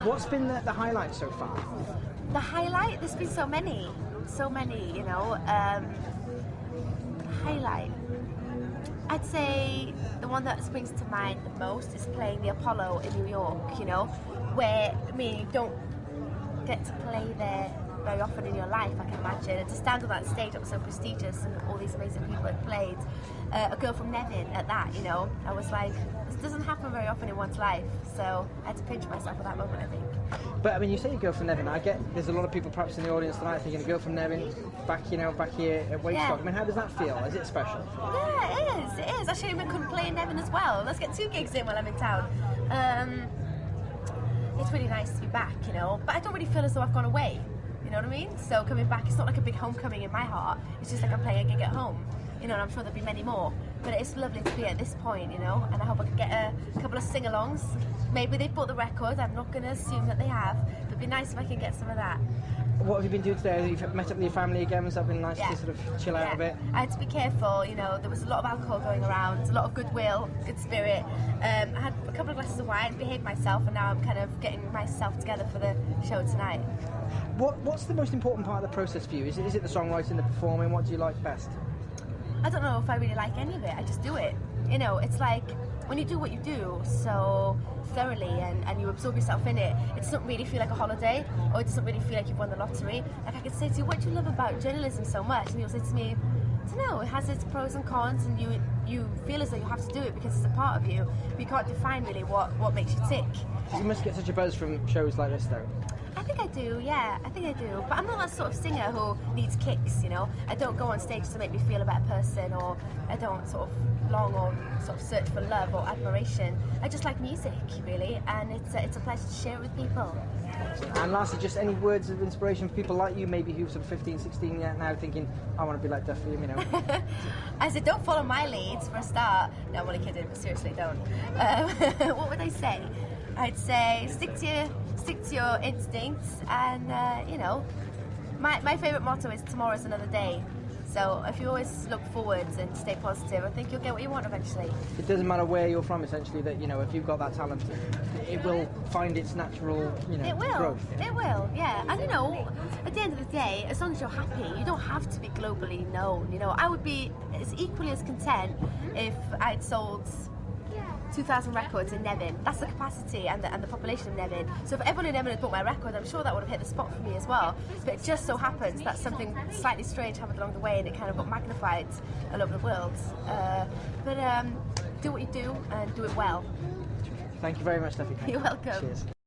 What's been the highlight so far? The highlight? There's been so many, you know. Highlight. I'd say the one that springs to mind the most is playing the Apollo in New York, you know, where, I mean, you don't get to play there very often in your life, I can imagine. And to stand on that stage that was so prestigious and all these amazing people had played, a girl from Nevin at that, you know, I was like, this doesn't happen very often in one's life, so I had to pinch myself at that moment, I think. But I mean, you say you go from Nevin. I get there's a lot of people perhaps in the audience tonight thinking, "Go from Nevin back here at Wakestock." Yeah. I mean, how does that feel? Is it special? Yeah, it is. Actually, I couldn't play in Nevin as well. Let's get 2 gigs in while I'm in town. It's really nice to be back, you know. But I don't really feel as though I've gone away. You know what I mean? So coming back, it's not like a big homecoming in my heart. It's just like I'm playing a gig at home. You know, and I'm sure there'll be many more. But it's lovely to be at this point, you know, and I hope I can get a couple of sing-alongs. Maybe they've bought the record, I'm not going to assume that they have, but it'd be nice if I can get some of that. What have you been doing today? You've met up with your family again, has that been nice to sort of chill out a bit? I had to be careful, you know, there was a lot of alcohol going around, a lot of goodwill, good spirit. I had a couple of glasses of wine, behaved myself, and now I'm kind of getting myself together for the show tonight. What's the most important part of the process for you? Is it the songwriting, the performing? What do you like best? I don't know if I really like any of it, I just do it. You know, it's like when you do what you do so thoroughly and you absorb yourself in it, it doesn't really feel like a holiday, or it doesn't really feel like you've won the lottery. Like I could say to you, what do you love about journalism so much? And you'll say to me, I don't know, it has its pros and cons, and you feel as though you have to do it because it's a part of you, but you can't define really what makes you tick. You must get such a buzz from shows like this though. I think I do, yeah, I think I do. But I'm not that sort of singer who needs kicks, you know. I don't go on stage to make me feel a better person, or I don't sort of long or sort of search for love or admiration. I just like music, really, and it's a pleasure to share it with people. And lastly, just any words of inspiration for people like you, maybe who's sort of 15, 16 now thinking, I want to be like Duffy, you know. I said, don't follow my leads for a start. No, I'm only kidding, but seriously, don't. What would I say? I'd say stick to your instincts, and you know, my favourite motto is tomorrow's another day. So if you always look forwards and stay positive, I think you'll get what you want eventually. It doesn't matter where you're from, essentially, that, you know, if you've got that talent, it will find its natural, you know, growth. It will, yeah. And you know, at the end of the day, as long as you're happy, you don't have to be globally known. You know, I would be as equally as content if I'd sold 2,000 records in Nevin. That's the capacity and the population of Nevin. So if everyone in Nevin had bought my record, I'm sure that would have hit the spot for me as well. But it just so happens that something slightly strange happened along the way, and it kind of got magnified all over the world. But do what you do and do it well. Thank you very much, Duffy. You're welcome. Cheers.